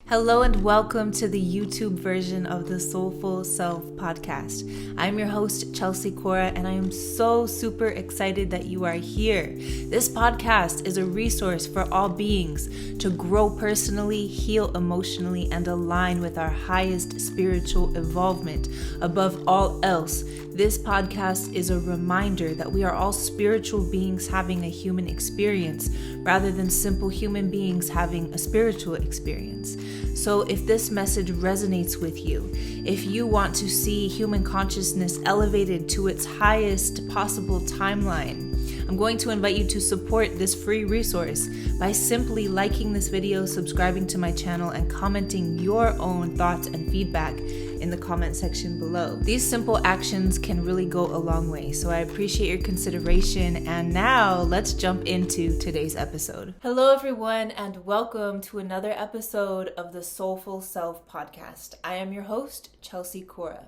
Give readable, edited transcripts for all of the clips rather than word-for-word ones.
Hello and welcome to the YouTube version of the Soulful Self podcast. I'm your host, Chelsea Cora, and I am so super excited that you are here. This podcast is a resource for all beings to grow personally, heal emotionally, and align with our highest spiritual involvement. Above all else, this podcast is a reminder that we are all spiritual beings having a human experience rather than simple human beings having a spiritual experience. So if this message resonates with you, if you want to see human consciousness elevated to its highest possible timeline, I'm going to invite you to support this free resource by simply liking this video, subscribing to my channel, and commenting your own thoughts and feedback in the comment section below. These simple actions can really go a long way, so I appreciate your consideration. And now let's jump into today's episode. Hello everyone, and welcome to another episode of the Soulful Self podcast. I am your host, Chelsea Cora.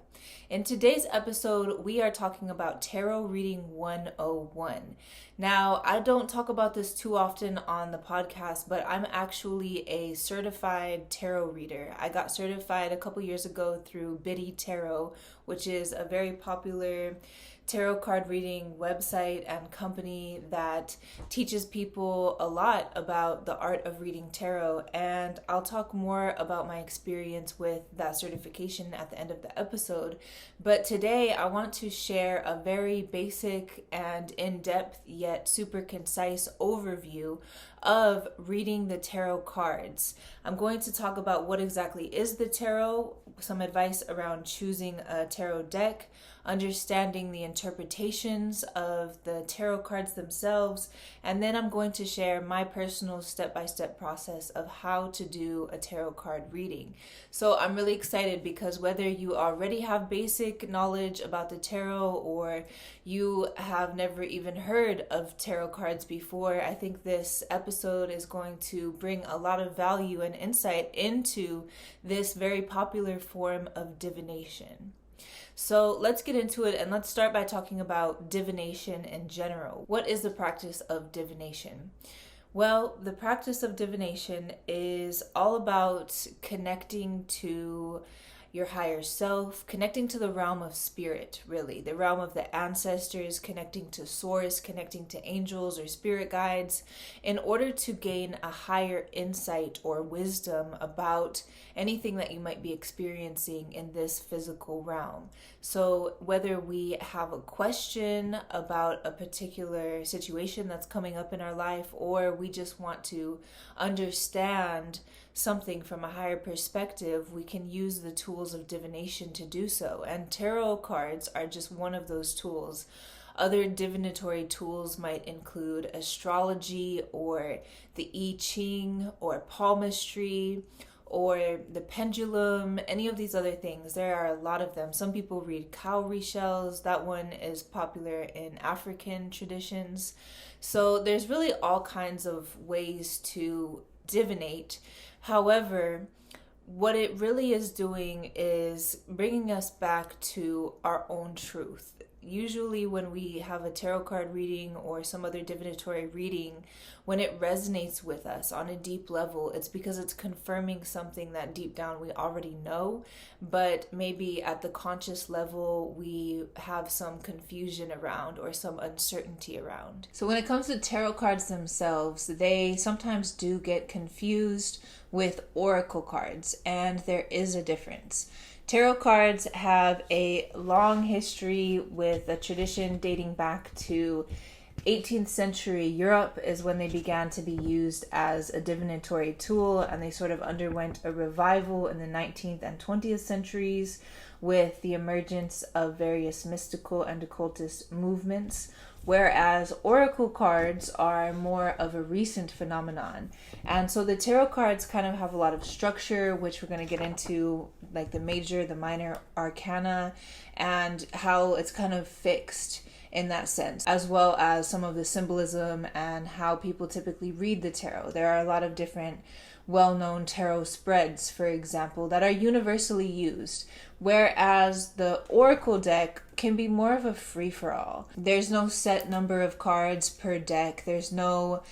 In today's episode, we are talking about Tarot Reading 101. Now, I don't talk about this too often on the podcast, but I'm actually a certified tarot reader. I got certified a couple years ago through Biddy Tarot, which is a very popular tarot card reading website and company that teaches people a lot about the art of reading tarot. And I'll talk more about my experience with that certification at the end of the episode. But today I want to share a very basic and in-depth yet super concise overview of reading the tarot cards. I'm going to talk about what exactly is the tarot, some advice around choosing a tarot deck, understanding the interpretations of the tarot cards themselves, and then I'm going to share my personal step-by-step process of how to do a tarot card reading. So I'm really excited because whether you already have basic knowledge about the tarot or you have never even heard of tarot cards before, I think this episode is going to bring a lot of value and insight into this very popular form of divination. So let's get into it, and let's start by talking about divination in general. What is the practice of divination? Well, the practice of divination is all about connecting to your higher self, connecting to the realm of spirit, really, the realm of the ancestors, connecting to source, connecting to angels or spirit guides, in order to gain a higher insight or wisdom about anything that you might be experiencing in this physical realm. So whether we have a question about a particular situation that's coming up in our life, or we just want to understand something from a higher perspective, we can use the tools of divination to do so. And tarot cards are just one of those tools. Other divinatory tools might include astrology or the I Ching or palmistry or the pendulum, any of these other things. There are a lot of them. Some people read cowrie shells. That one is popular in African traditions. So there's really all kinds of ways to divinate. However, what it really is doing is bringing us back to our own truth. Usually when we have a tarot card reading or some other divinatory reading, when it resonates with us on a deep level, it's because it's confirming something that deep down we already know, but maybe at the conscious level we have some confusion around or some uncertainty around. So when it comes to tarot cards themselves, they sometimes do get confused with oracle cards, and there is a difference. Tarot cards have a long history with a tradition dating back to 18th century Europe is when they began to be used as a divinatory tool, and they sort of underwent a revival in the 19th and 20th centuries with the emergence of various mystical and occultist movements, whereas oracle cards are more of a recent phenomenon. And so the tarot cards kind of have a lot of structure, which we're going to get into, like the major, the minor arcana, and how it's kind of fixed in that sense, as well as some of the symbolism and how people typically read the tarot. There are a lot of different well-known tarot spreads, for example, that are universally used, Whereas the Oracle deck can be more of a free-for-all. There's no set number of cards per deck. There's no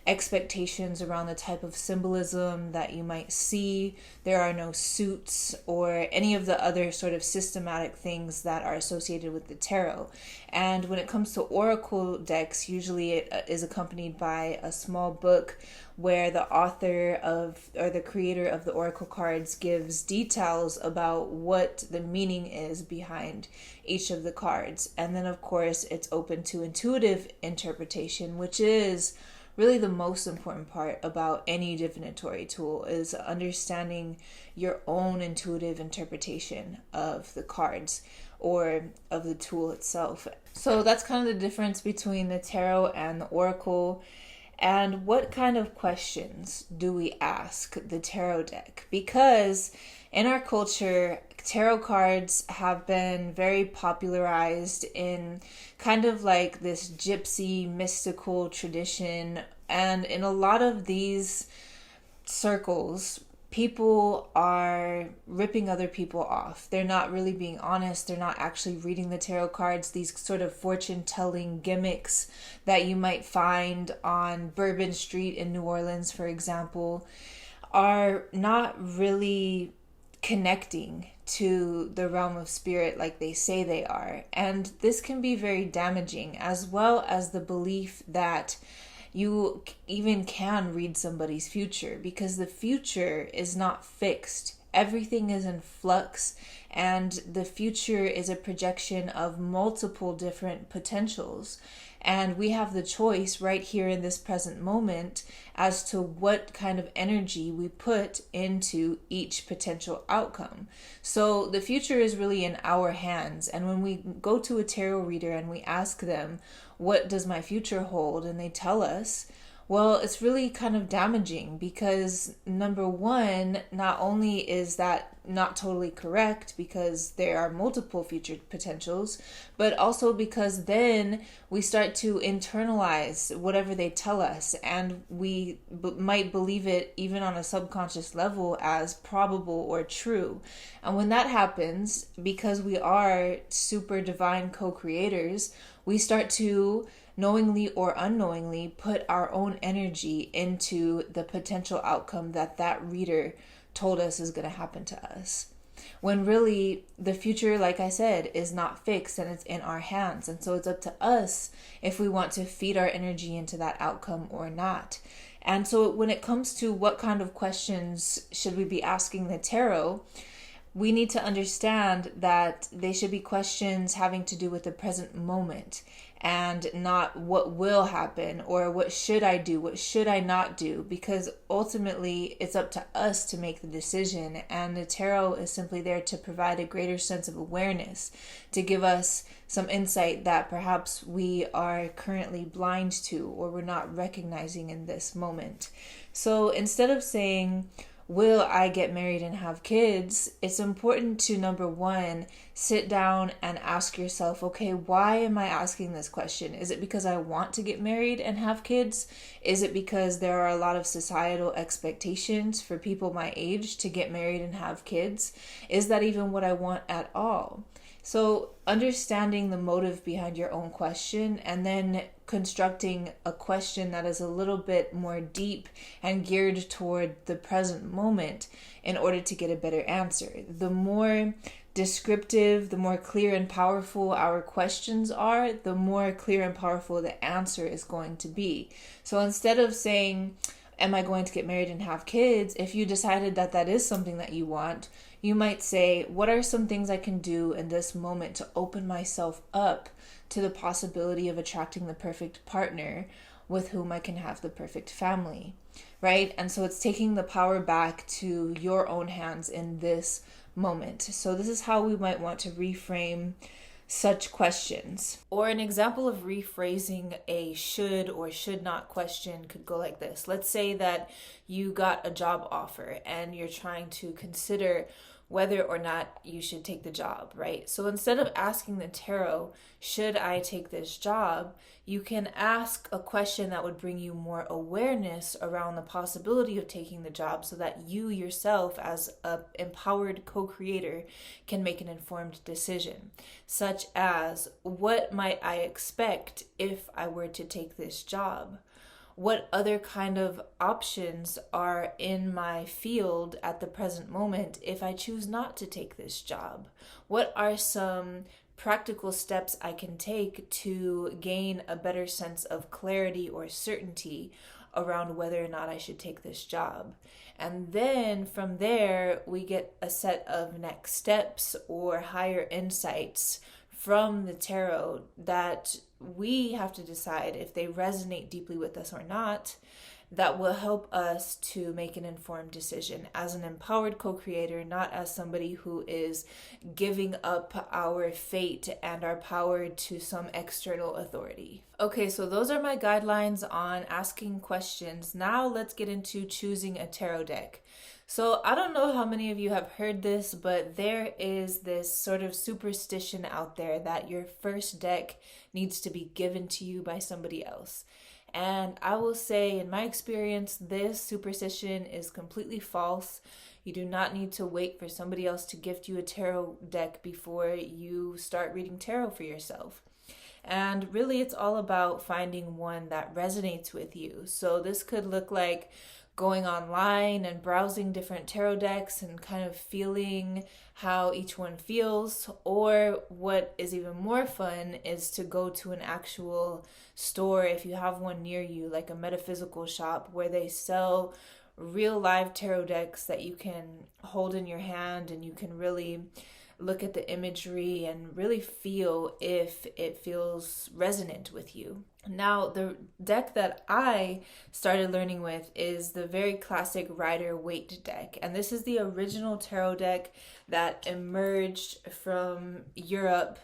expectations around the type of symbolism that you might see. There are no suits or any of the other sort of systematic things that are associated with the tarot. And when it comes to Oracle decks, usually it is accompanied by a small book where the author of or the creator of the Oracle cards gives details about what the meaning is behind each of the cards. And then, of course, it's open to intuitive interpretation, which is really the most important part about any divinatory tool, is understanding your own intuitive interpretation of the cards or of the tool itself. So that's kind of the difference between the tarot and the Oracle. And what kind of questions do we ask the tarot deck? Because in our culture, tarot cards have been very popularized in kind of like this gypsy mystical tradition. And in a lot of these circles, people are ripping other people off. They're not really being honest. They're not actually reading the tarot cards. These sort of fortune-telling gimmicks that you might find on Bourbon Street in New Orleans, for example, are not really connecting to the realm of spirit like they say they are. And this can be very damaging, as well as the belief that you even can read somebody's future, because the future is not fixed. Everything is in flux, and the future is a projection of multiple different potentials. And we have the choice right here in this present moment as to what kind of energy we put into each potential outcome. So the future is really in our hands. And when we go to a tarot reader and we ask them, what does my future hold? And they tell us, well, it's really kind of damaging, because number one, not only is that not totally correct because there are multiple future potentials, but also because then we start to internalize whatever they tell us, and we might believe it even on a subconscious level as probable or true. And when that happens, because we are super divine co-creators, we start to knowingly or unknowingly put our own energy into the potential outcome that that reader told us is going to happen to us. When really the future, like I said, is not fixed and it's in our hands. And so it's up to us if we want to feed our energy into that outcome or not. And so when it comes to what kind of questions should we be asking the tarot, we need to understand that they should be questions having to do with the present moment, and not what will happen or what should I do, what should I not do, because ultimately it's up to us to make the decision, and the tarot is simply there to provide a greater sense of awareness, to give us some insight that perhaps we are currently blind to or we're not recognizing in this moment. So instead of saying, will I get married and have kids? It's important to, number one, sit down and ask yourself, okay, why am I asking this question? Is it because I want to get married and have kids? Is it because there are a lot of societal expectations for people my age to get married and have kids? Is that even what I want at all? So understanding the motive behind your own question, and then constructing a question that is a little bit more deep and geared toward the present moment in order to get a better answer. The more descriptive, the more clear and powerful our questions are, the more clear and powerful the answer is going to be. So instead of saying, am I going to get married and have kids? If you decided that that is something that you want, you might say, what are some things I can do in this moment to open myself up to the possibility of attracting the perfect partner with whom I can have the perfect family, right? And so it's taking the power back to your own hands in this moment. So this is how we might want to reframe such questions. Or an example of rephrasing a should or should not question could go like this. Let's say that you got a job offer and you're trying to consider whether or not you should take the job, right? So instead of asking the tarot, should I take this job, you can ask a question that would bring you more awareness around the possibility of taking the job so that you yourself, as an empowered co-creator, can make an informed decision, such as, what might I expect if I were to take this job? What other kind of options are in my field at the present moment if I choose not to take this job? What are some practical steps I can take to gain a better sense of clarity or certainty around whether or not I should take this job? And then from there, we get a set of next steps or higher insights from the tarot that we have to decide if they resonate deeply with us or not, that will help us to make an informed decision as an empowered co-creator, not as somebody who is giving up our fate and our power to some external authority. Okay, so those are my guidelines on asking questions. Now let's get into choosing a tarot deck. So I don't know how many of you have heard this, but there is this sort of superstition out there that your first deck needs to be given to you by somebody else. And I will say, in my experience, this superstition is completely false. You do not need to wait for somebody else to gift you a tarot deck before you start reading tarot for yourself. And really, it's all about finding one that resonates with you. So this could look like going online and browsing different tarot decks and kind of feeling how each one feels. Or what is even more fun is to go to an actual store, if you have one near you, like a metaphysical shop where they sell real live tarot decks that you can hold in your hand, and you can really look at the imagery and really feel if it feels resonant with you. Now, the deck that I started learning with is the very classic Rider-Waite deck. And this is the original tarot deck that emerged from Europe.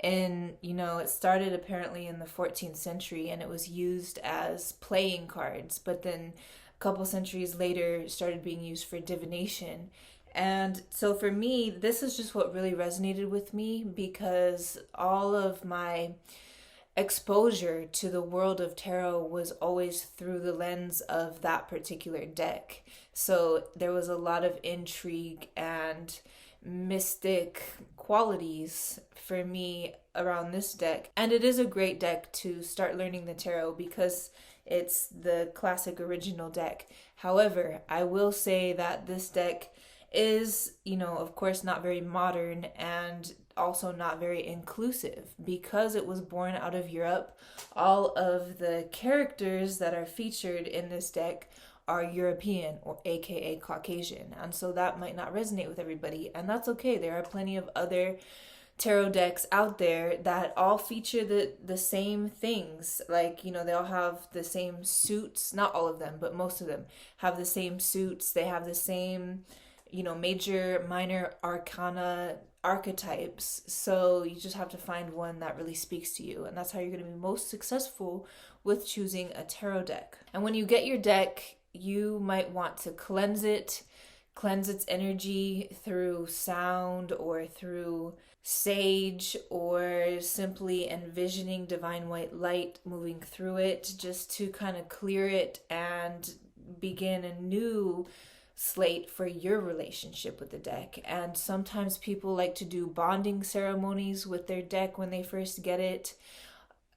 And, it started apparently in the 14th century, and it was used as playing cards. But then a couple centuries later, started being used for divination. And so for me, this is just what really resonated with me, because all of my exposure to the world of tarot was always through the lens of that particular deck. So there was a lot of intrigue and mystic qualities for me around this deck. And it is a great deck to start learning the tarot because it's the classic original deck. However, I will say that this deck is, of course, not very modern and also not very inclusive because it was born out of Europe. All of the characters that are featured in this deck are European, or aka Caucasian, and so that might not resonate with everybody, and that's okay. There are plenty of other tarot decks out there that all feature the same things. Like, they all have the same suits. Not all of them, but most of them have the same suits. They have the same major, minor arcana archetypes. So you just have to find one that really speaks to you. And that's how you're going to be most successful with choosing a tarot deck. And when you get your deck, you might want to cleanse its energy through sound or through sage, or simply envisioning divine white light moving through it, just to kind of clear it and begin a new slate for your relationship with the deck. And sometimes people like to do bonding ceremonies with their deck when they first get it,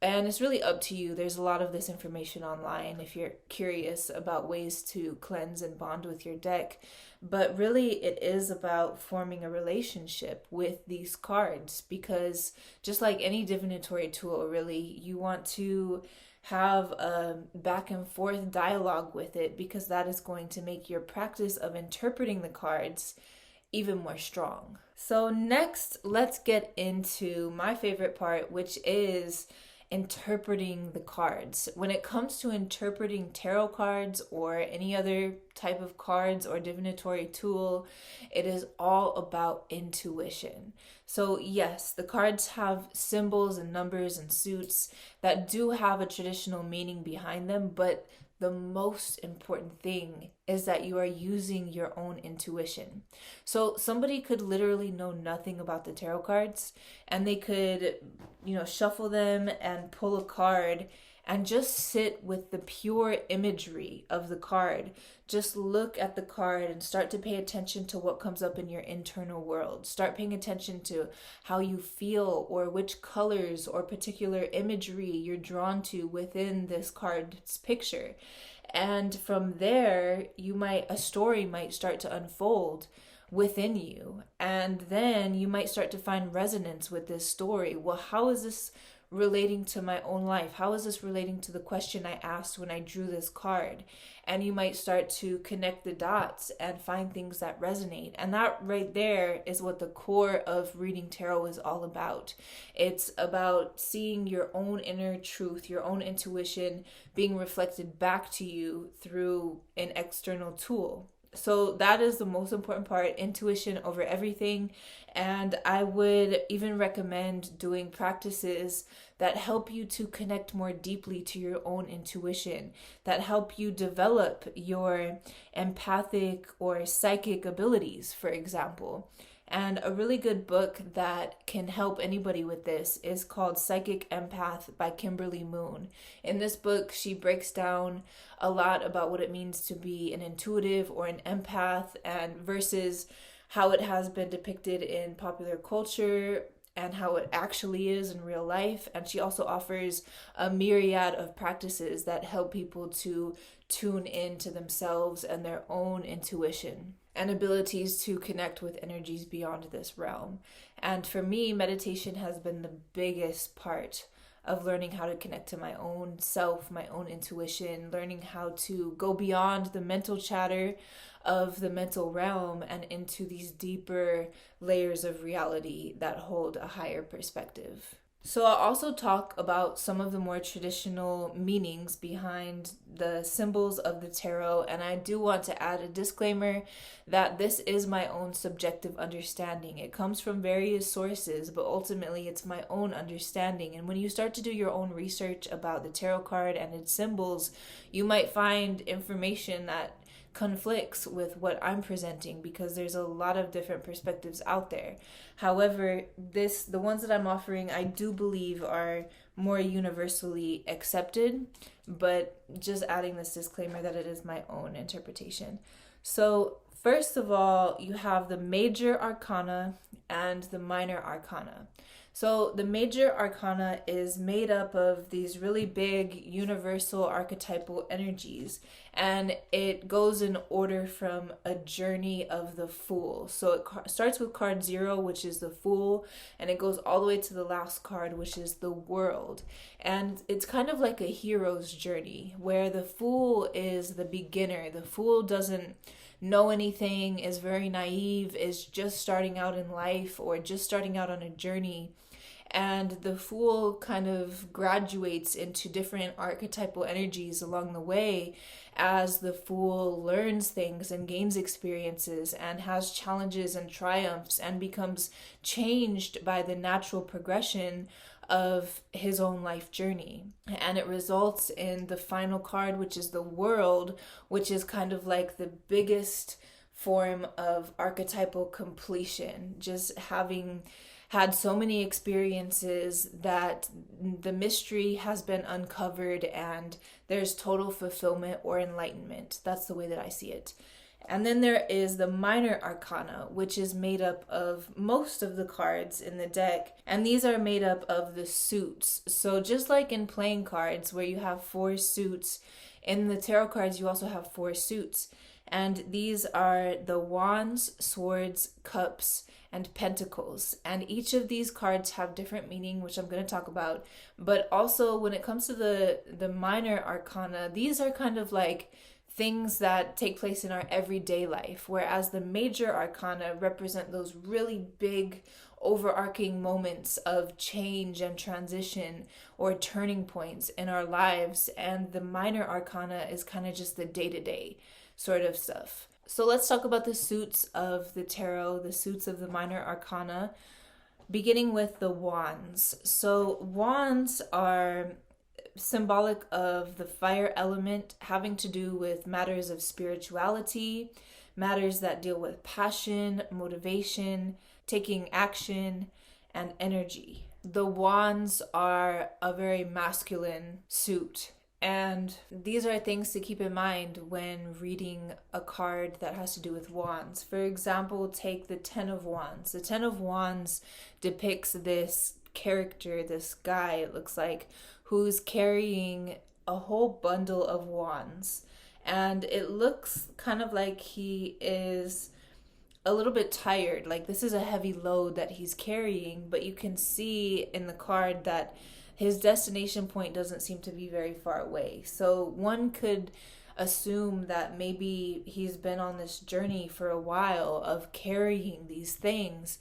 and it's really up to you. There's a lot of this information online if you're curious about ways to cleanse and bond with your deck. But really, it is about forming a relationship with these cards, because just like any divinatory tool, really, you want to have a back and forth dialogue with it, because that is going to make your practice of interpreting the cards even more strong. So next, let's get into my favorite part, which is interpreting the cards. When it comes to interpreting tarot cards or any other type of cards or divinatory tool, it is all about intuition. So yes, the cards have symbols and numbers and suits that do have a traditional meaning behind them, but the most important thing is that you are using your own intuition. So somebody could literally know nothing about the tarot cards, and they could, shuffle them and pull a card and just sit with the pure imagery of the card. Just look at the card and start to pay attention to what comes up in your internal world. Start paying attention to how you feel, or which colors or particular imagery you're drawn to within this card's picture. And from there, a story might start to unfold within you. And then you might start to find resonance with this story. Well, how is this relating to my own life? How is this relating to the question I asked when I drew this card? And you might start to connect the dots and find things that resonate. And that right there is what the core of reading tarot is all about. It's about seeing your own inner truth, your own intuition being reflected back to you through an external tool. So that is the most important part, intuition over everything. And I would even recommend doing practices that help you to connect more deeply to your own intuition, that help you develop your empathic or psychic abilities, for example. And a really good book that can help anybody with this is called Psychic Empath by Kimberly Moon. In this book, she breaks down a lot about what it means to be an intuitive or an empath, and versus how it has been depicted in popular culture and how it actually is in real life. And she also offers a myriad of practices that help people to tune into themselves and their own intuition and abilities to connect with energies beyond this realm. And for me, meditation has been the biggest part of learning how to connect to my own self, my own intuition, learning how to go beyond the mental chatter of the mental realm and into these deeper layers of reality that hold a higher perspective. So I'll also talk about some of the more traditional meanings behind the symbols of the tarot, and I do want to add a disclaimer that this is my own subjective understanding. It comes from various sources, but ultimately it's my own understanding. And when you start to do your own research about the tarot card and its symbols, you might find information that conflicts with what I'm presenting, because there's a lot of different perspectives out there. However, the ones that I'm offering, I do believe are more universally accepted, but just adding this disclaimer that it is my own interpretation. So first of all, you have the major arcana and the minor arcana. So the major arcana is made up of these really big universal archetypal energies, and it goes in order from a journey of the Fool. So it starts with card 0, which is the Fool, and it goes all the way to the last card, which is the World. And it's kind of like a hero's journey, where the Fool is the beginner. The Fool doesn't know anything, is very naive, is just starting out in life or just starting out on a journey. And the Fool kind of graduates into different archetypal energies along the way as the Fool learns things and gains experiences and has challenges and triumphs and becomes changed by the natural progression of his own life journey. And it results in the final card, which is the World, which is kind of like the biggest form of archetypal completion, just having had so many experiences that the mystery has been uncovered and there's total fulfillment or enlightenment. That's the way that I see it. And then there is the minor arcana, which is made up of most of the cards in the deck. And these are made up of the suits. So just like in playing cards where you have 4 suits, in the tarot cards you also have 4 suits. And these are the Wands, Swords, Cups, and Pentacles. And each of these cards have different meaning, which I'm going to talk about. But also when it comes to the minor arcana, these are kind of like things that take place in our everyday life, whereas the major arcana represent those really big overarching moments of change and transition or turning points in our lives, and the minor arcana is kind of just the day-to-day sort of stuff. So let's talk about the suits of the tarot, the suits of the minor arcana, beginning with the Wands. So Wands are symbolic of the fire element, having to do with matters of spirituality, matters that deal with passion, motivation, taking action, and energy. The wands are a very masculine suit. And these are things to keep in mind when reading a card that has to do with wands. For example, take the Ten of Wands. The Ten of Wands depicts this character, this guy, it looks like, who's carrying a whole bundle of wands. And it looks kind of like he is a little bit tired. Like this is a heavy load that he's carrying, but you can see in the card that his destination point doesn't seem to be very far away. So one could assume that maybe he's been on this journey for a while of carrying these things,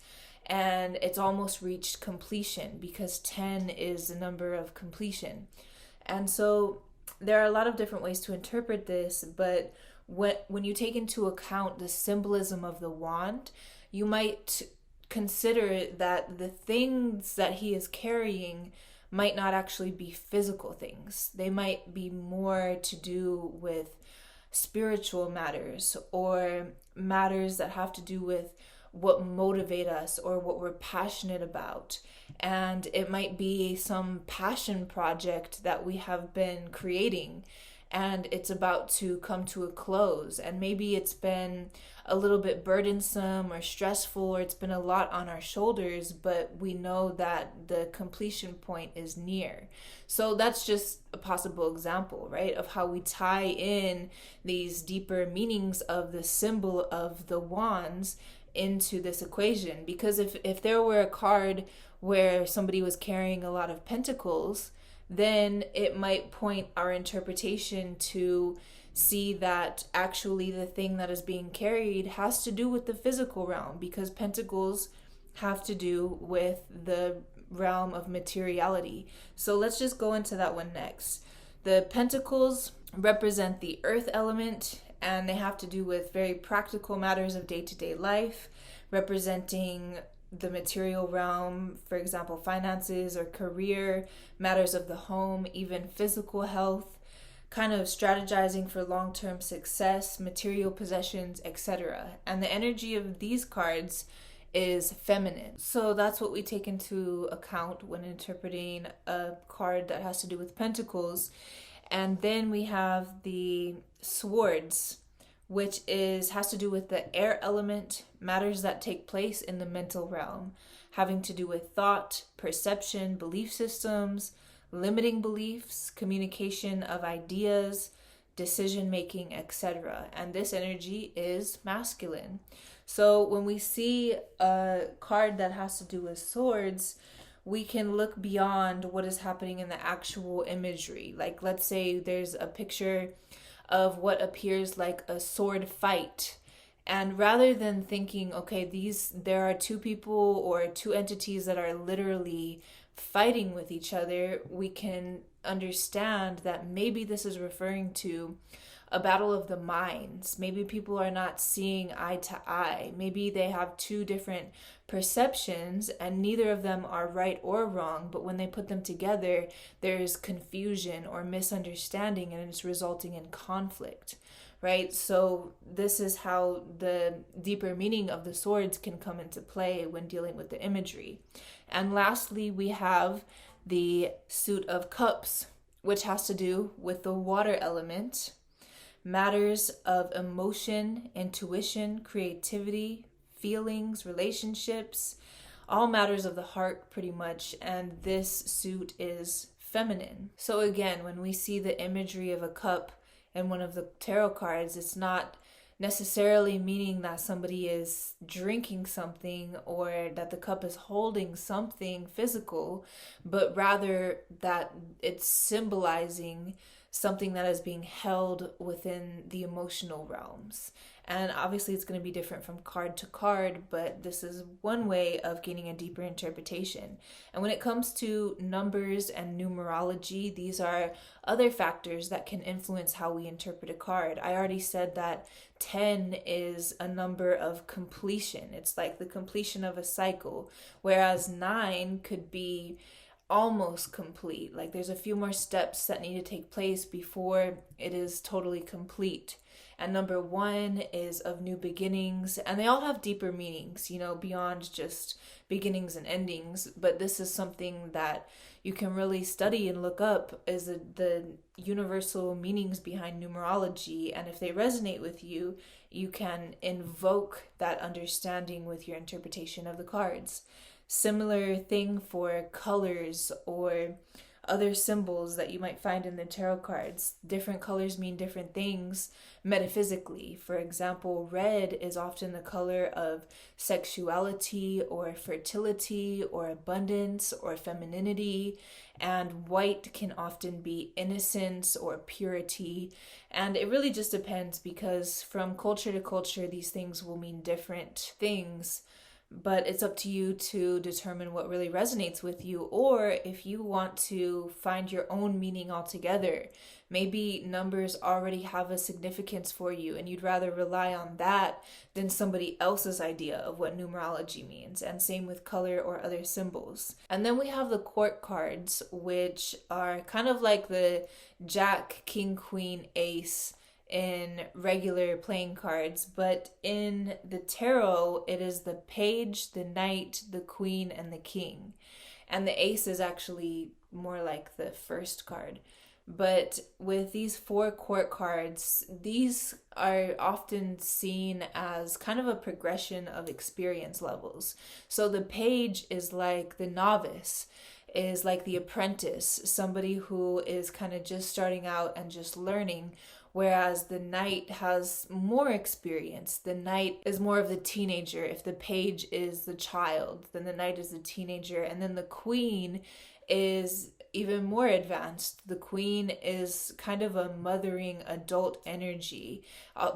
and it's almost reached completion, because 10 is the number of completion. And so there are a lot of different ways to interpret this, but when you take into account the symbolism of the wand, you might consider that the things that he is carrying might not actually be physical things. They might be more to do with spiritual matters, or matters that have to do with what motivate us or what we're passionate about. And it might be some passion project that we have been creating, and it's about to come to a close, and maybe it's been a little bit burdensome or stressful, or it's been a lot on our shoulders, but we know that the completion point is near. So that's just a possible example, right, of how we tie in these deeper meanings of the symbol of the wands into this equation. Because if there were a card where somebody was carrying a lot of pentacles, then it might point our interpretation to see that actually the thing that is being carried has to do with the physical realm, because pentacles have to do with the realm of materiality. So let's just go into that one next. The pentacles represent the earth element, and they have to do with very practical matters of day-to-day life, representing the material realm, for example, finances or career, matters of the home, even physical health, kind of strategizing for long-term success, material possessions, etc. And the energy of these cards is feminine. So that's what we take into account when interpreting a card that has to do with pentacles. And then we have the swords, which has to do with the air element, matters that take place in the mental realm, having to do with thought, perception, belief systems, limiting beliefs, communication of ideas, decision making, etc. And this energy is masculine. So when we see a card that has to do with swords, we can look beyond what is happening in the actual imagery. Like, let's say there's a picture of what appears like a sword fight. And rather than thinking, okay, there are two people or two entities that are literally fighting with each other, we can understand that maybe this is referring to a battle of the minds. Maybe people are not seeing eye to eye. Maybe they have two different perceptions and neither of them are right or wrong, but when they put them together, there's confusion or misunderstanding, and it's resulting in conflict, right? So this is how the deeper meaning of the swords can come into play when dealing with the imagery. And lastly, we have the suit of cups, which has to do with the water element, matters of emotion, intuition, creativity, feelings, relationships, all matters of the heart pretty much. And this suit is feminine. So again, when we see the imagery of a cup in one of the tarot cards, it's not necessarily meaning that somebody is drinking something or that the cup is holding something physical, but rather that it's symbolizing something that is being held within the emotional realms. And obviously it's going to be different from card to card, but this is one way of gaining a deeper interpretation. And when it comes to numbers and numerology, these are other factors that can influence how we interpret a card. I already said that 10 is a number of completion. It's like the completion of a cycle, whereas 9 could be almost complete. Like there's a few more steps that need to take place before it is totally complete. And number one is of new beginnings, and they all have deeper meanings, beyond just beginnings and endings. But this is something that you can really study and look up, is the universal meanings behind numerology. And if they resonate with you, you can invoke that understanding with your interpretation of the cards. Similar thing for colors or other symbols that you might find in the tarot cards. Different colors mean different things metaphysically. For example, red is often the color of sexuality or fertility or abundance or femininity, and white can often be innocence or purity. And it really just depends, because from culture to culture, these things will mean different things. But it's up to you to determine what really resonates with you, or if you want to find your own meaning altogether. Maybe numbers already have a significance for you and you'd rather rely on that than somebody else's idea of what numerology means, and same with color or other symbols. And then we have the court cards, which are kind of like the Jack, King, Queen, Ace in regular playing cards, but in the tarot it is the page, the knight, the queen, and the king. And the ace is actually more like the first card. But with these 4 court cards, these are often seen as kind of a progression of experience levels. So the page is like the novice, is like the apprentice, somebody who is kind of just starting out and just learning. Whereas the knight has more experience. The knight is more of the teenager. If the page is the child, then the knight is the teenager. And then the queen is even more advanced. The queen is kind of a mothering adult energy,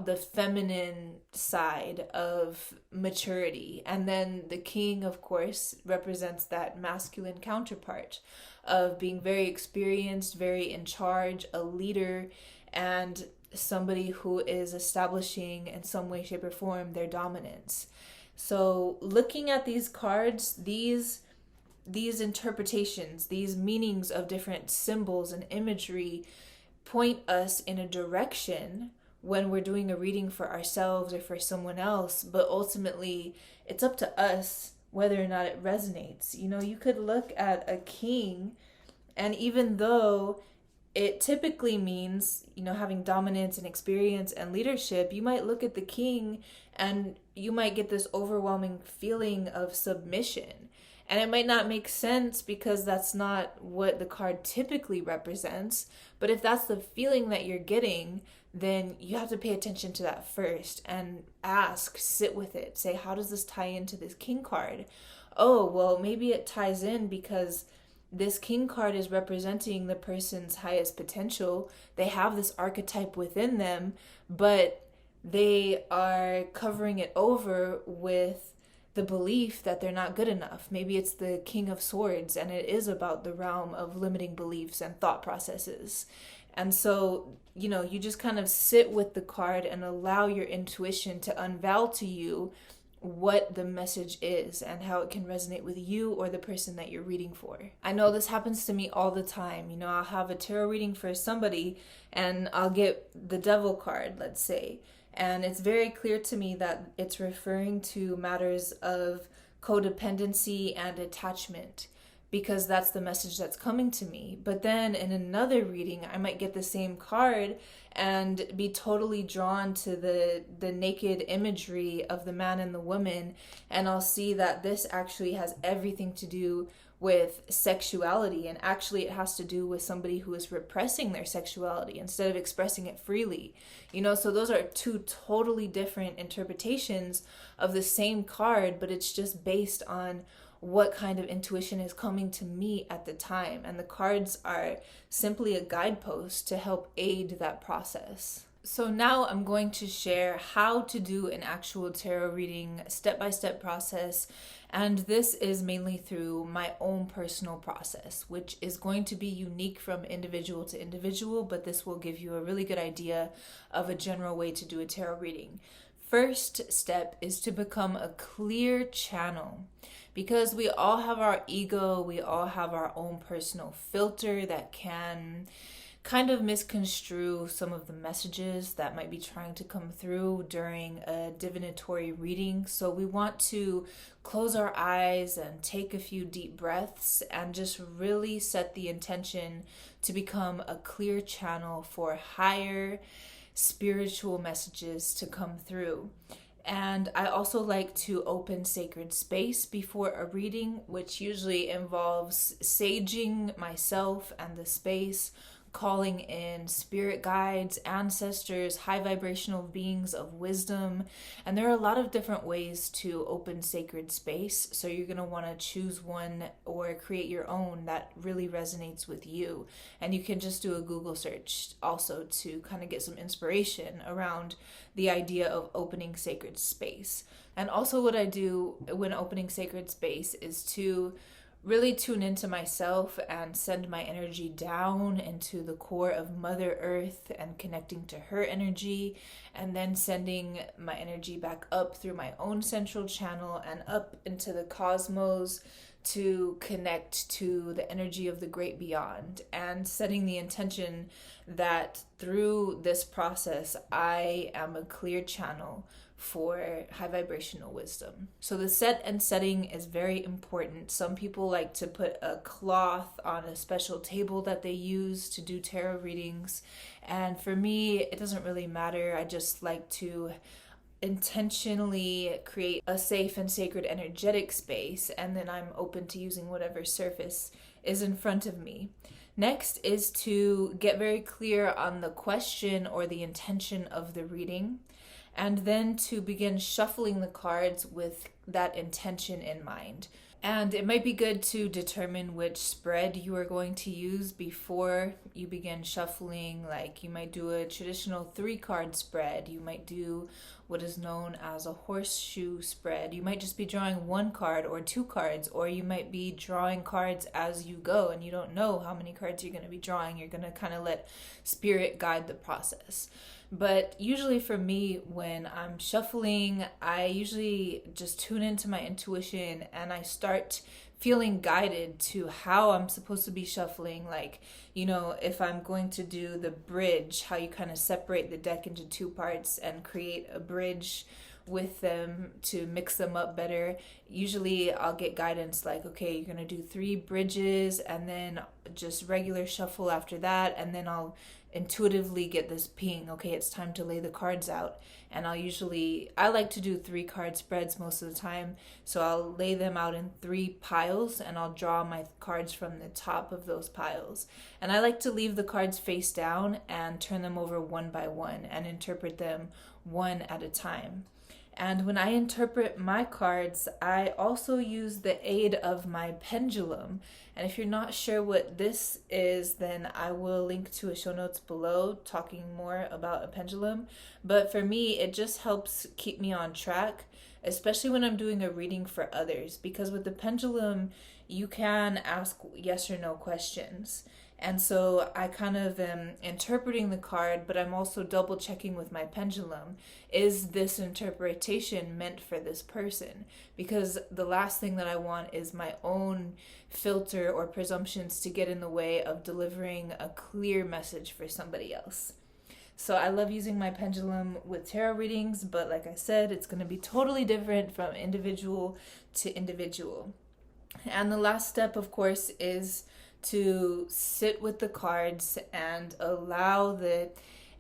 the feminine side of maturity. And then the king, of course, represents that masculine counterpart of being very experienced, very in charge, a leader, and somebody who is establishing in some way, shape, or form their dominance. So looking at these cards, these interpretations, these meanings of different symbols and imagery point us in a direction when we're doing a reading for ourselves or for someone else. But ultimately, it's up to us whether or not it resonates. You could look at a king, and even though it typically means, having dominance and experience and leadership, you might look at the king and you might get this overwhelming feeling of submission. And it might not make sense because that's not what the card typically represents. But if that's the feeling that you're getting, then you have to pay attention to that first and ask, sit with it. Say, how does this tie into this king card? Oh, well, maybe it ties in because this king card is representing the person's highest potential. They have this archetype within them, but they are covering it over with the belief that they're not good enough. Maybe it's the King of Swords, and it is about the realm of limiting beliefs and thought processes. And so, you just kind of sit with the card and allow your intuition to unveil to you what the message is and how it can resonate with you or the person that you're reading for. I know this happens to me all the time. I'll have a tarot reading for somebody and I'll get the devil card, let's say, and it's very clear to me that it's referring to matters of codependency and attachment, because that's the message that's coming to me. But then in another reading, I might get the same card and be totally drawn to the naked imagery of the man and the woman, and I'll see that this actually has everything to do with sexuality, and actually it has to do with somebody who is repressing their sexuality instead of expressing it freely. So those are 2 totally different interpretations of the same card, but it's just based on what kind of intuition is coming to me at the time. And the cards are simply a guidepost to help aid that process. So now I'm going to share how to do an actual tarot reading, step-by-step process. And this is mainly through my own personal process, which is going to be unique from individual to individual, but this will give you a really good idea of a general way to do a tarot reading. first step is to become a clear channel, because we all have our ego, we all have our own personal filter that can kind of misconstrue some of the messages that might be trying to come through during a divinatory reading. So we want to close our eyes and take a few deep breaths and just really set the intention to become a clear channel for higher spiritual messages to come through. And I also like to open sacred space before a reading, which usually involves saging myself and the space, calling in spirit guides, ancestors, high vibrational beings of wisdom. And there are a lot of different ways to open sacred space. So you're going to want to choose one or create your own that really resonates with you. And you can just do a Google search also to kind of get some inspiration around the idea of opening sacred space. And also what I do when opening sacred space is to really tune into myself and send my energy down into the core of Mother Earth and connecting to her energy, and then sending my energy back up through my own central channel and up into the cosmos to connect to the energy of the great beyond, and setting the intention that through this process I am a clear channel for high vibrational wisdom. So the set and setting is very important. Some people like to put a cloth on a special table that they use to do tarot readings, and for me it doesn't really matter. I just like to intentionally create a safe and sacred energetic space, and then I'm open to using whatever surface is in front of me. Next is to get very clear on the question or the intention of the reading, and then to begin shuffling the cards with that intention in mind. And it might be good to determine which spread you are going to use before you begin shuffling. Like, you might do a traditional 3-card spread. You might do what is known as a horseshoe spread. You might just be drawing 1 card or 2 cards, or you might be drawing cards as you go and you don't know how many cards you're going to be drawing. You're going to kind of let spirit guide the process. But usually for me, when I'm shuffling, I usually just tune into my intuition and I start feeling guided to how I'm supposed to be shuffling. Like, you know, if I'm going to do the bridge, how you kind of separate the deck into 2 parts and create a bridge with them to mix them up better. Usually I'll get guidance like, okay, you're going to do 3 bridges and then just regular shuffle after that, and then I'll intuitively get this ping, okay, it's time to lay the cards out. And I like to do 3-card spreads most of the time, so I'll lay them out in 3 piles and I'll draw my cards from the top of those piles. And I like to leave the cards face down and turn them over one by one and interpret them one at a time. And when I interpret my cards, I also use the aid of my pendulum. And if you're not sure what this is, then I will link to a show notes below talking more about a pendulum. But for me, it just helps keep me on track, especially when I'm doing a reading for others. Because with the pendulum, you can ask yes or no questions. And so I kind of am interpreting the card, but I'm also double checking with my pendulum. Is this interpretation meant for this person? Because the last thing that I want is my own filter or presumptions to get in the way of delivering a clear message for somebody else. So I love using my pendulum with tarot readings, but like I said, it's going to be totally different from individual to individual. And the last step, of course, is to sit with the cards and allow the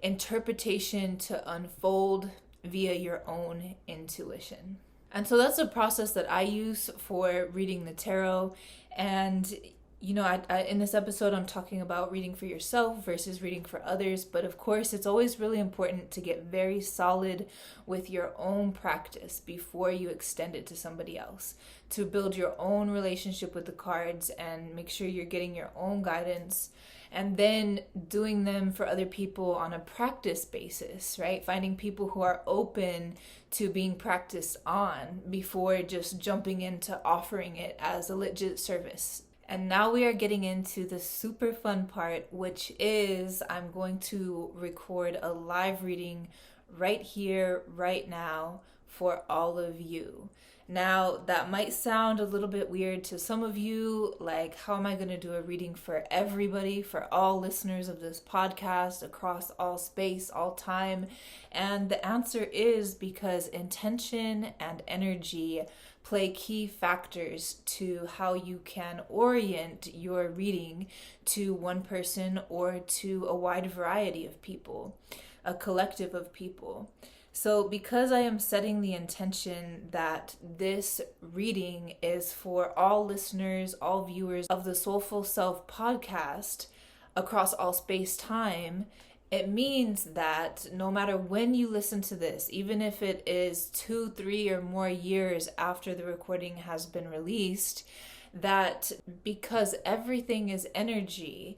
interpretation to unfold via your own intuition. And so that's a process that I use for reading the tarot. And you know, I in this episode, I'm talking about reading for yourself versus reading for others. But of course, it's always really important to get very solid with your own practice before you extend it to somebody else, to build your own relationship with the cards and make sure you're getting your own guidance, and then doing them for other people on a practice basis, right? Finding people who are open to being practiced on before just jumping into offering it as a legit service. And now we are getting into the super fun part, which is I'm going to record a live reading right here, right now, for all of you. Now, that might sound a little bit weird to some of you, like, how am I going to do a reading for everybody, for all listeners of this podcast, across all space, all time? And the answer is because intention and energy play key factors to how you can orient your reading to one person or to a wide variety of people, a collective of people. So because I am setting the intention that this reading is for all listeners, all viewers of the Soulful Self podcast across all space-time, it means that no matter when you listen to this, even if it is 2, 3, or more years after the recording has been released, that because everything is energy,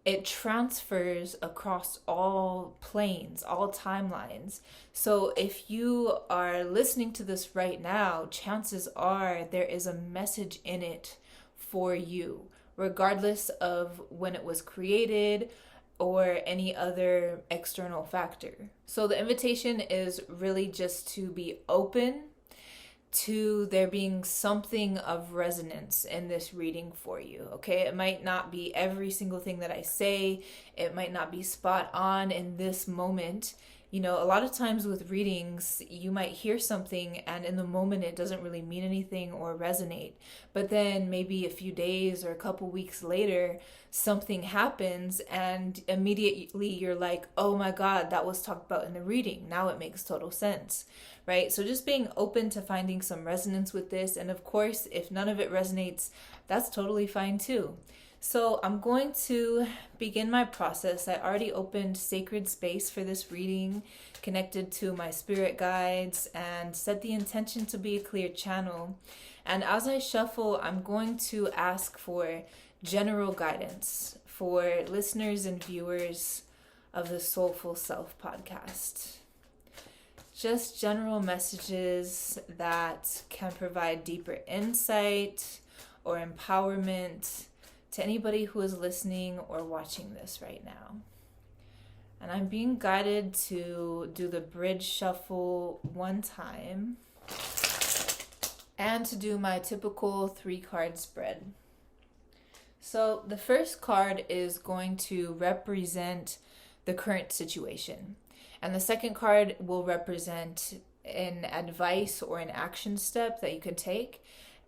it transfers across all planes, all timelines. So if you are listening to this right now, chances are there is a message in it for you, regardless of when it was created or any other external factor. So the invitation is really just to be open to there being something of resonance in this reading for you, okay? It might not be every single thing that I say. It might not be spot on in this moment. You know, a lot of times with readings, you might hear something and in the moment it doesn't really mean anything or resonate. But then maybe a few days or a couple weeks later, something happens and immediately you're like, oh my God, that was talked about in the reading. Now it makes total sense, right? So just being open to finding some resonance with this. And of course, if none of it resonates, that's totally fine too. So I'm going to begin my process. I already opened sacred space for this reading, connected to my spirit guides, and set the intention to be a clear channel. And as I shuffle, I'm going to ask for general guidance for listeners and viewers of the Soulful Self podcast. Just general messages that can provide deeper insight or empowerment to anybody who is listening or watching this right now. And I'm being guided to do the bridge shuffle one time and to do my typical 3-card spread. So the first card is going to represent the current situation. And the second card will represent an advice or an action step that you could take.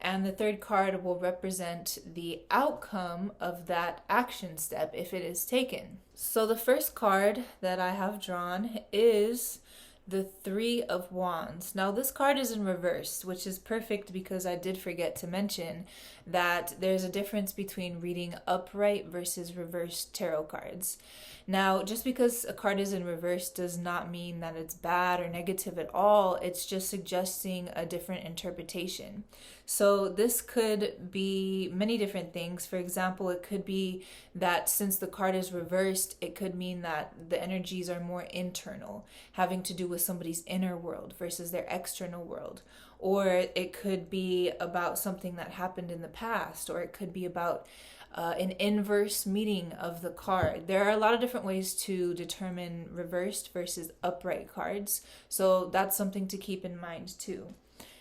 And the third card will represent the outcome of that action step if it is taken. So the first card that I have drawn is the 3 of Wands. Now this card is in reverse, which is perfect because I did forget to mention that there's a difference between reading upright versus reverse tarot cards. Now, just because a card is in reverse does not mean that it's bad or negative at all. It's just suggesting a different interpretation. So this could be many different things. For example, it could be that since the card is reversed, it could mean that the energies are more internal, having to do with somebody's inner world versus their external world. Or it could be about something that happened in the past, or it could be about an inverse meaning of the card. There are a lot of different ways to determine reversed versus upright cards, so that's something to keep in mind too.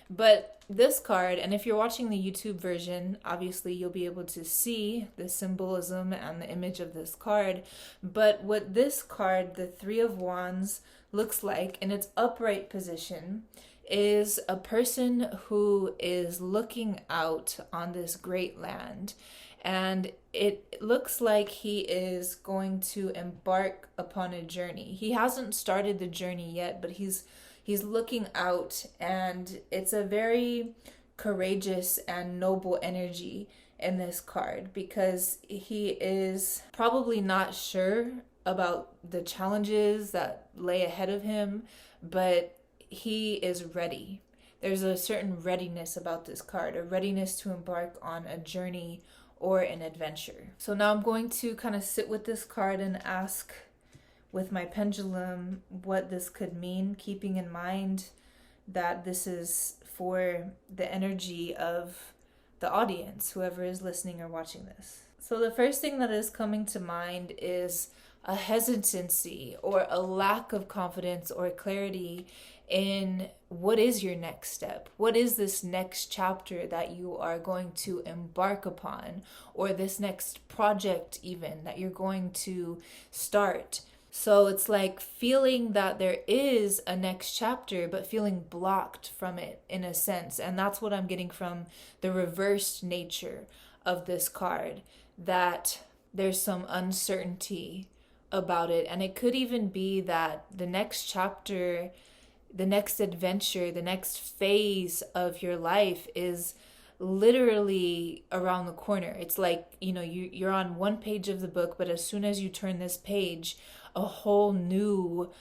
But this card, and if you're watching the YouTube version, obviously you'll be able to see the symbolism and the image of this card. But what this card, the 3 of Wands, looks like in its upright position is a person who is looking out on this great land. And it looks like he is going to embark upon a journey. He hasn't started the journey yet, but he's looking out, and it's a very courageous and noble energy in this card because he is probably not sure about the challenges that lay ahead of him, but he is ready. There's a certain readiness about this card, a readiness to embark on a journey or an adventure. So now I'm going to kind of sit with this card and ask with my pendulum what this could mean, keeping in mind that this is for the energy of the audience, whoever is listening or watching this. So the first thing that is coming to mind is a hesitancy or a lack of confidence or clarity in what is your next step. What is this next chapter that you are going to embark upon, or this next project even that you're going to start. So it's like feeling that there is a next chapter, but feeling blocked from it in a sense. And that's what I'm getting from the reversed nature of this card, that there's some uncertainty about it. And it could even be that the next chapter, the next adventure, the next phase of your life is literally around the corner. It's like, you're on one page of the book, but as soon as you turn this page, a whole new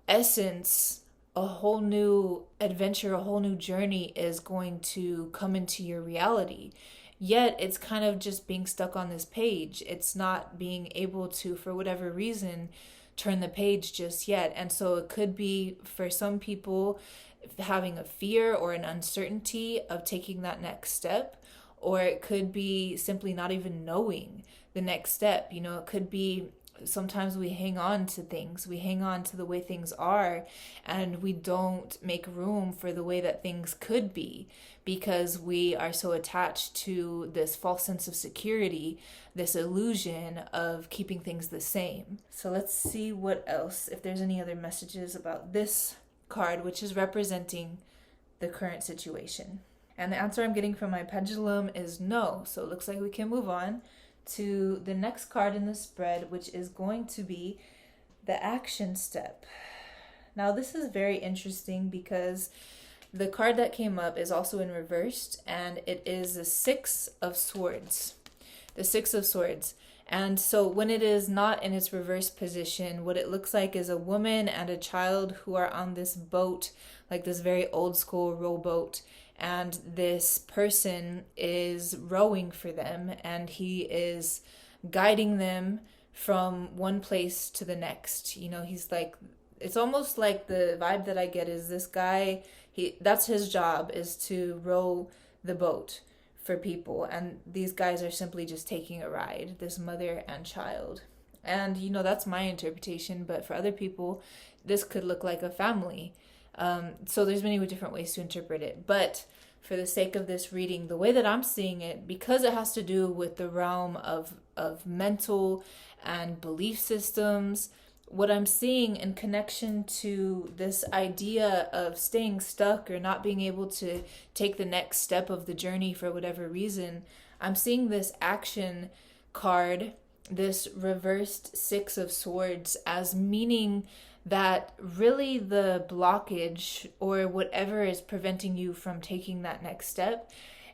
essence, a whole new adventure, a whole new journey is going to come into your reality. Yet it's kind of just being stuck on this page. It's not being able to, for whatever reason, turn the page just yet. And so it could be, for some people, having a fear or an uncertainty of taking that next step, or it could be simply not even knowing the next step. It could be sometimes we hang on to things, we hang on to the way things are, and we don't make room for the way that things could be, because we are so attached to this false sense of security, this illusion of keeping things the same. So let's see what else, if there's any other messages about this card, which is representing the current situation. And the answer I'm getting from my pendulum is no. So it looks like we can move on to the next card in the spread, which is going to be the action step. Now this is very interesting because the card that came up is also in reversed, and it is the Six of Swords. The Six of Swords. And so when it is not in its reverse position, what it looks like is a woman and a child who are on this boat, like this very old school rowboat. And this person is rowing for them, and he is guiding them from one place to the next. He's like, it's almost like the vibe that I get is this guy, that's his job, is to row the boat for people. And these guys are simply just taking a ride, this mother and child. And, that's my interpretation. But for other people, this could look like a family. So there's many different ways to interpret it. But for the sake of this reading, the way that I'm seeing it, because it has to do with the realm of mental and belief systems, what I'm seeing in connection to this idea of staying stuck or not being able to take the next step of the journey for whatever reason, I'm seeing this action card, this reversed Six of Swords, as meaning that really the blockage or whatever is preventing you from taking that next step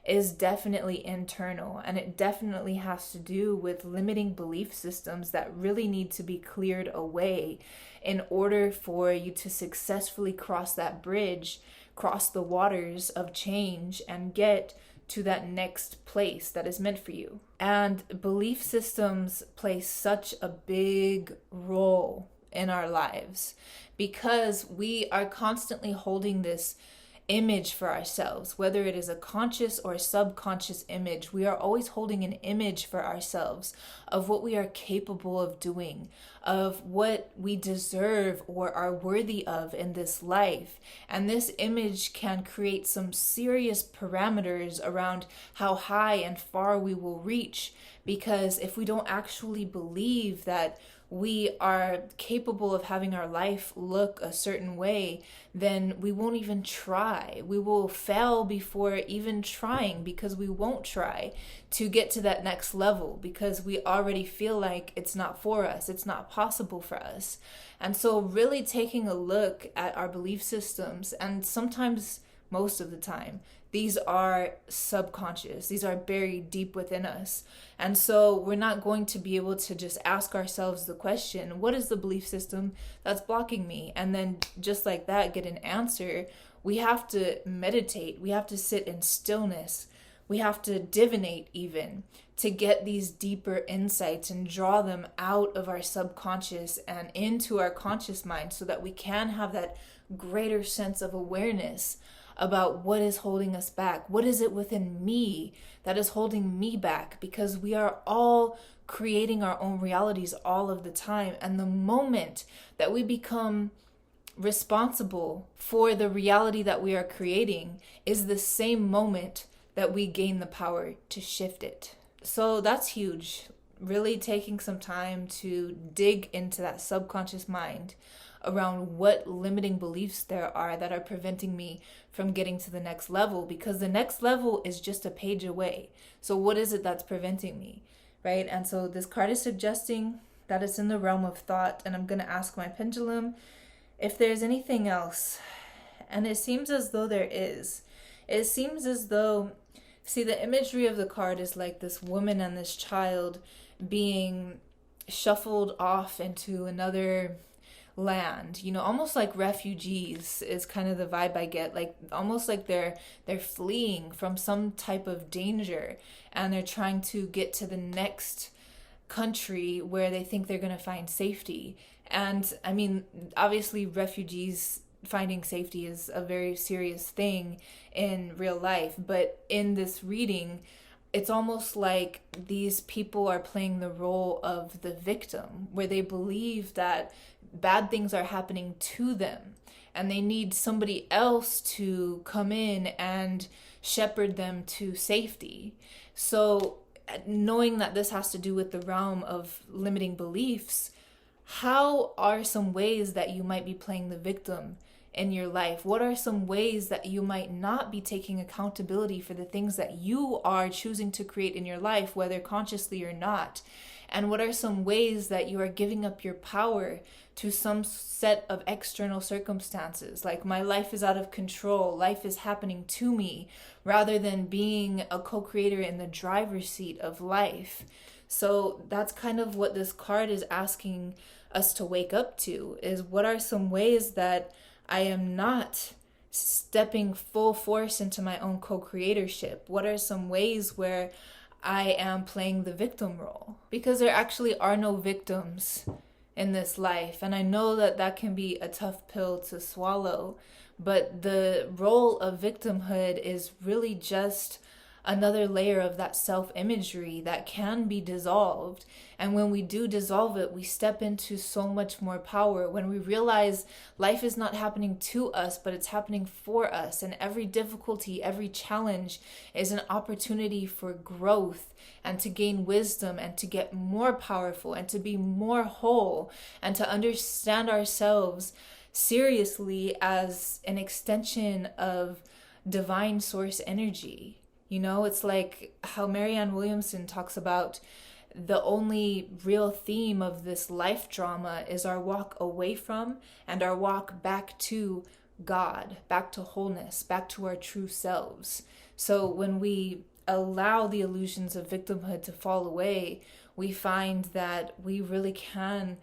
is definitely internal, and it definitely has to do with limiting belief systems that really need to be cleared away in order for you to successfully cross that bridge, cross the waters of change, and get to that next place that is meant for you. And belief systems play such a big role in our lives because we are constantly holding this image for ourselves, whether it is a conscious or a subconscious image. We are always holding an image for ourselves of what we are capable of doing, of what we deserve or are worthy of in this life. And this image can create some serious parameters around how high and far we will reach, because if we don't actually believe that we are capable of having our life look a certain way, then we won't even try. We will fail before even trying, because we won't try to get to that next level, because we already feel like it's not for us, it's not possible for us. And so really taking a look at our belief systems, and sometimes, most of the time, these are subconscious. These are buried deep within us. And so we're not going to be able to just ask ourselves the question, what is the belief system that's blocking me? And then just like that, get an answer. We have to meditate. We have to sit in stillness. We have to divinate even to get these deeper insights and draw them out of our subconscious and into our conscious mind, so that we can have that greater sense of awareness about what is holding us back. What is it within me that is holding me back? Because we are all creating our own realities all of the time. And the moment that we become responsible for the reality that we are creating is the same moment that we gain the power to shift it. So that's huge. Really taking some time to dig into that subconscious mind around what limiting beliefs there are that are preventing me from getting to the next level, because the next level is just a page away. So what is it that's preventing me, right? And so this card is suggesting that it's in the realm of thought, and I'm going to ask my pendulum if there's anything else. And it seems as though there is. It seems as though, see, the imagery of the card is like this woman and this child being shuffled off into another land, almost like refugees is kind of the vibe I get, like almost like they're fleeing from some type of danger, and they're trying to get to the next country where they think they're going to find safety. And I mean, obviously refugees finding safety is a very serious thing in real life, but in this reading, it's almost like these people are playing the role of the victim, where they believe that bad things are happening to them and they need somebody else to come in and shepherd them to safety. So knowing that this has to do with the realm of limiting beliefs, how are some ways that you might be playing the victim in your life? What are some ways that you might not be taking accountability for the things that you are choosing to create in your life, whether consciously or not? And what are some ways that you are giving up your power to some set of external circumstances? Like, my life is out of control, life is happening to me, rather than being a co-creator in the driver's seat of life. So that's kind of what this card is asking us to wake up to, is what are some ways that I am not stepping full force into my own co-creatorship? What are some ways where I am playing the victim role? Because there actually are no victims in this life. And I know that that can be a tough pill to swallow, but the role of victimhood is really just another layer of that self-imagery that can be dissolved. And when we do dissolve it, we step into so much more power when we realize life is not happening to us, but it's happening for us. And every difficulty, every challenge is an opportunity for growth and to gain wisdom and to get more powerful and to be more whole and to understand ourselves seriously as an extension of divine source energy. It's like how Marianne Williamson talks about the only real theme of this life drama is our walk away from and our walk back to God, back to wholeness, back to our true selves. So when we allow the illusions of victimhood to fall away, we find that we really can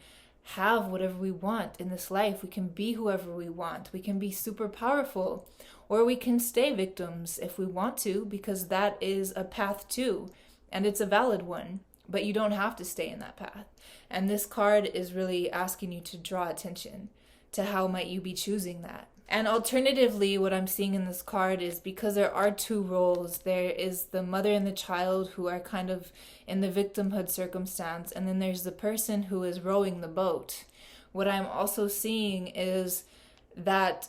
have whatever we want in this life. We can be whoever we want. We can be super powerful. Or we can stay victims if we want to, because that is a path too, and it's a valid one, but you don't have to stay in that path. And this card is really asking you to draw attention to how might you be choosing that. And alternatively, what I'm seeing in this card is, because there are two roles, there is the mother and the child who are kind of in the victimhood circumstance, and then there's the person who is rowing the boat. What I'm also seeing is that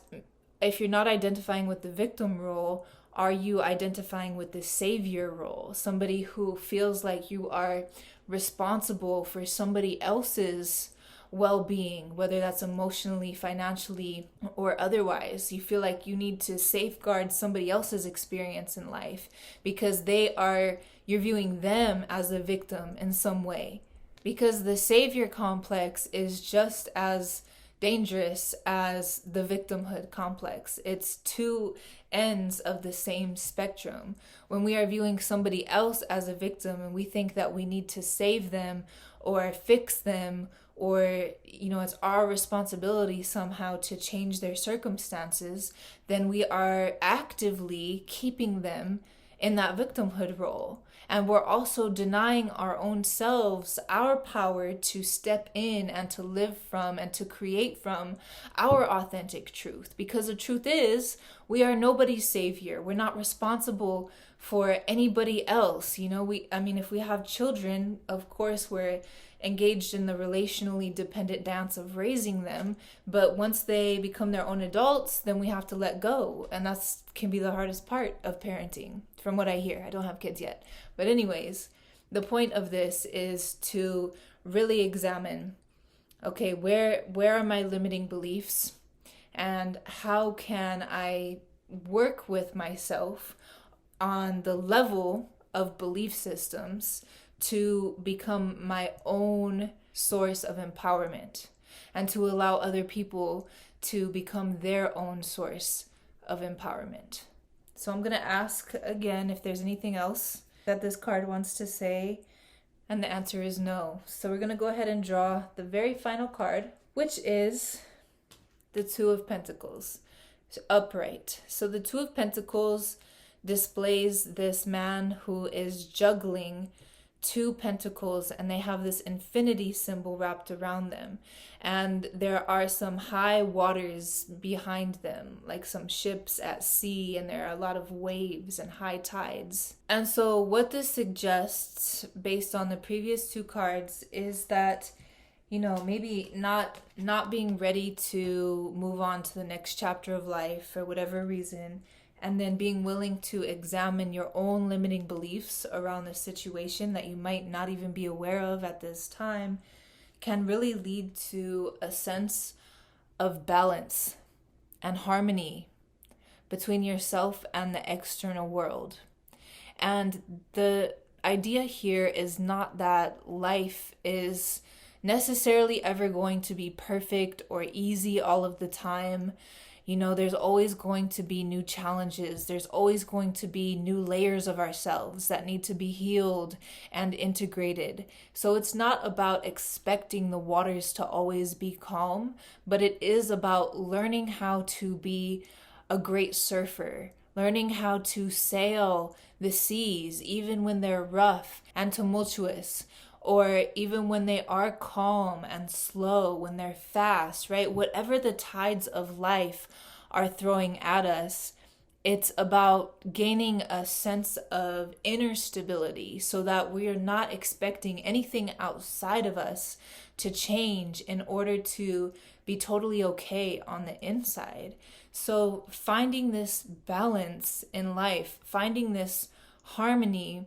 if you're not identifying with the victim role, are you identifying with the savior role? Somebody who feels like you are responsible for somebody else's well-being, whether that's emotionally, financially, or otherwise. You feel like you need to safeguard somebody else's experience in life because you're viewing them as a victim in some way. Because the savior complex is just as dangerous as the victimhood complex. It's two ends of the same spectrum. When we are viewing somebody else as a victim and we think that we need to save them or fix them, or it's our responsibility somehow to change their circumstances, then we are actively keeping them in that victimhood role. And we're also denying our own selves our power to step in and to live from and to create from our authentic truth. Because the truth is, we are nobody's savior. We're not responsible for anybody else. If we have children, of course, we're engaged in the relationally dependent dance of raising them. But once they become their own adults, then we have to let go. And that's can be the hardest part of parenting, from what I hear. I don't have kids yet. But anyways, the point of this is to really examine, okay, where are my limiting beliefs? And how can I work with myself on the level of belief systems to become my own source of empowerment and to allow other people to become their own source of empowerment. So I'm going to ask again if there's anything else that this card wants to say, and the answer is no. So we're going to go ahead and draw the very final card, which is the Two of Pentacles, upright. So the Two of Pentacles displays this man who is juggling two pentacles, and they have this infinity symbol wrapped around them, and there are some high waters behind them, like some ships at sea, and there are a lot of waves and high tides. And so what this suggests, based on the previous two cards, is that maybe not being ready to move on to the next chapter of life for whatever reason, and then being willing to examine your own limiting beliefs around the situation that you might not even be aware of at this time, can really lead to a sense of balance and harmony between yourself and the external world. And the idea here is not that life is necessarily ever going to be perfect or easy all of the time. There's always going to be new challenges. There's always going to be new layers of ourselves that need to be healed and integrated. So it's not about expecting the waters to always be calm, but it is about learning how to be a great surfer, learning how to sail the seas, even when they're rough and tumultuous, or even when they are calm and slow, when they're fast, right? Whatever the tides of life are throwing at us, it's about gaining a sense of inner stability so that we are not expecting anything outside of us to change in order to be totally okay on the inside. So finding this balance in life, finding this harmony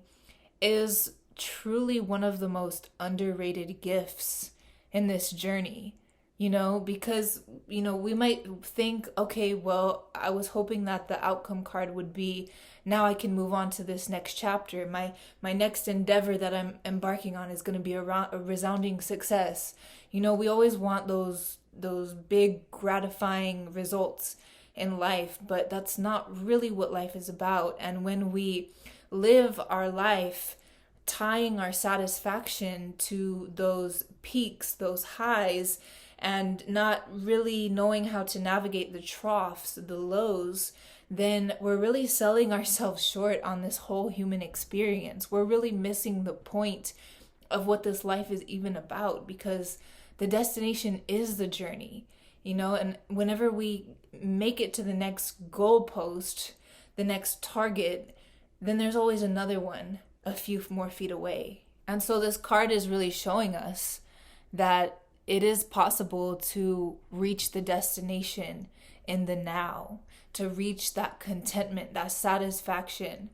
is truly one of the most underrated gifts in this journey, because, we might think, okay, well, I was hoping that the outcome card would be, now I can move on to this next chapter. My next endeavor that I'm embarking on is going to be a resounding success. We always want those big gratifying results in life, but that's not really what life is about. And when we live our life tying our satisfaction to those peaks, those highs, and not really knowing how to navigate the troughs, the lows, then we're really selling ourselves short on this whole human experience. We're really missing the point of what this life is even about, because the destination is the journey, and whenever we make it to the next goalpost, the next target, then there's always another one a few more feet away. And so this card is really showing us that it is possible to reach the destination in the now, to reach that contentment, that satisfaction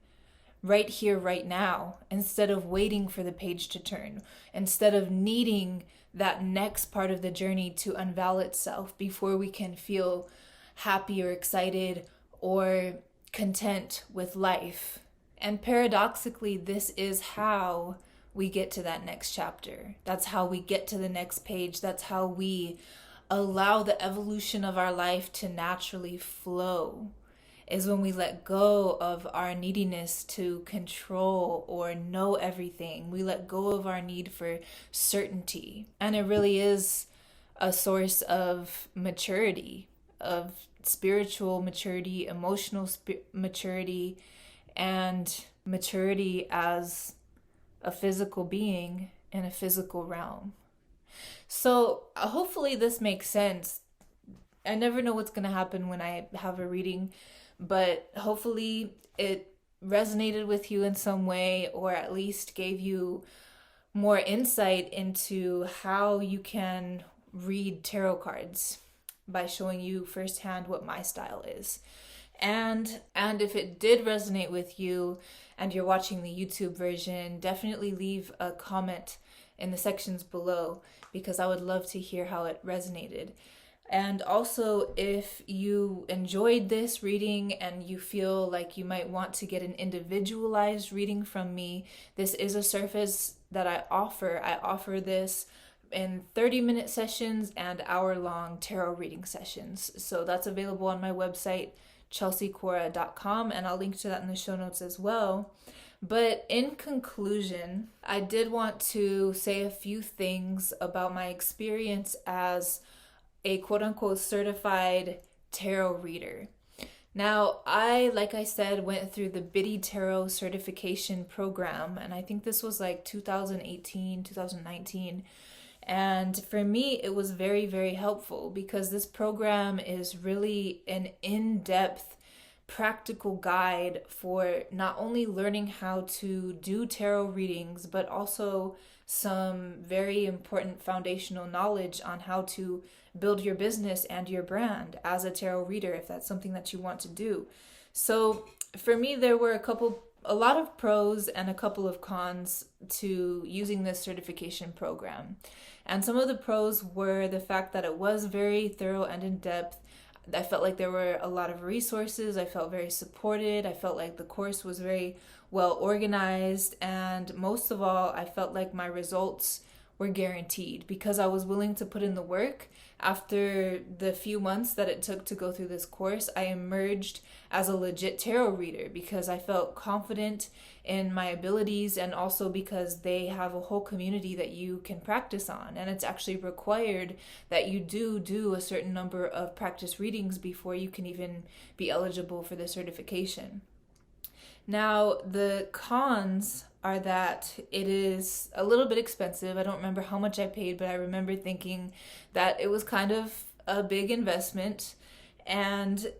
right here, right now, instead of waiting for the page to turn, instead of needing that next part of the journey to unveil itself before we can feel happy or excited or content with life. And paradoxically, this is how we get to that next chapter. That's how we get to the next page. That's how we allow the evolution of our life to naturally flow, is when we let go of our neediness to control or know everything. We let go of our need for certainty. And it really is a source of maturity, of spiritual maturity, emotional maturity, and maturity as a physical being in a physical realm. So hopefully this makes sense. I never know what's going to happen when I have a reading, but hopefully it resonated with you in some way, or at least gave you more insight into how you can read tarot cards by showing you firsthand what my style is. And if it did resonate with you and you're watching the YouTube version, definitely leave a comment in the sections below, because I would love to hear how it resonated. And also, if you enjoyed this reading and you feel like you might want to get an individualized reading from me, this is a service that I offer. I offer this in 30-minute sessions and hour-long tarot reading sessions. So that's available on my website, chelseacora.com, and I'll link to that in the show notes as well. But in conclusion, I did want to say a few things about my experience as a quote-unquote certified tarot reader. Now, like I said, went through the Biddy Tarot certification program, and I think this was like 2018, 2019. And for me, it was very, very helpful, because this program is really an in-depth practical guide for not only learning how to do tarot readings, but also some very important foundational knowledge on how to build your business and your brand as a tarot reader, if that's something that you want to do. So for me, there were a lot of pros and a couple of cons to using this certification program. And some of the pros were the fact that it was very thorough and in-depth. I felt like there were a lot of resources. I felt very supported. I felt like the course was very well organized. And most of all, I felt like my results were guaranteed, because I was willing to put in the work. After the few months that it took to go through this course, I emerged as a legit tarot reader, because I felt confident in my abilities, and also because they have a whole community that you can practice on. And it's actually required that you do a certain number of practice readings before you can even be eligible for the certification. Now, the cons are that it is a little bit expensive. I don't remember how much I paid, but I remember thinking that it was kind of a big investment, and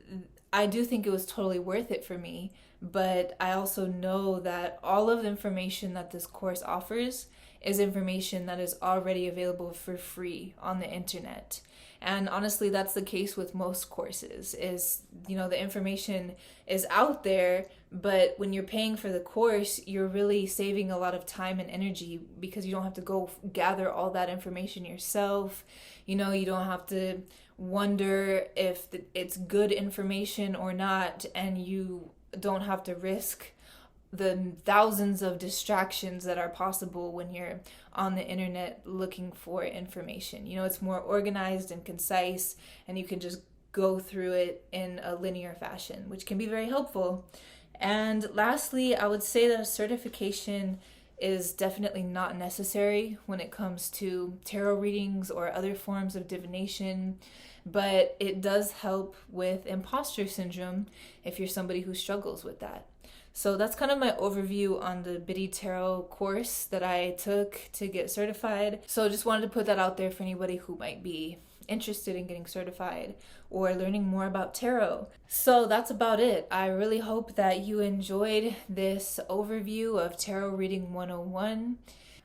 I do think it was totally worth it for me. But I also know that all of the information that this course offers is information that is already available for free on the internet. And honestly, that's the case with most courses, is, the information is out there, but when you're paying for the course, you're really saving a lot of time and energy, because you don't have to go gather all that information yourself. You don't have to wonder if it's good information or not, and you don't have to risk the thousands of distractions that are possible when you're on the internet looking for information. It's more organized and concise, and you can just go through it in a linear fashion, which can be very helpful. And lastly, I would say that a certification is definitely not necessary when it comes to tarot readings or other forms of divination, but it does help with imposter syndrome if you're somebody who struggles with that. So that's kind of my overview on the Biddy Tarot course that I took to get certified. So just wanted to put that out there for anybody who might be interested in getting certified or learning more about tarot. So that's about it. I really hope that you enjoyed this overview of Tarot Reading 101.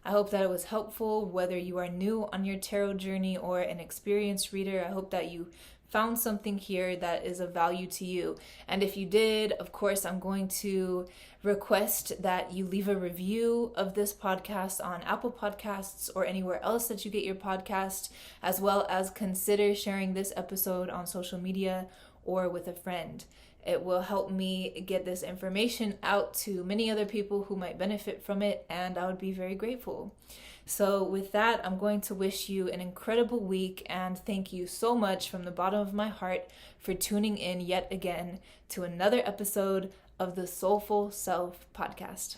I hope that it was helpful, whether you are new on your tarot journey or an experienced reader. I hope that you found something here that is of value to you. And if you did, of course, I'm going to request that you leave a review of this podcast on Apple Podcasts or anywhere else that you get your podcast, as well as consider sharing this episode on social media or with a friend. It will help me get this information out to many other people who might benefit from it, and I would be very grateful. So with that, I'm going to wish you an incredible week, and thank you so much from the bottom of my heart for tuning in yet again to another episode of the Soulful Self podcast.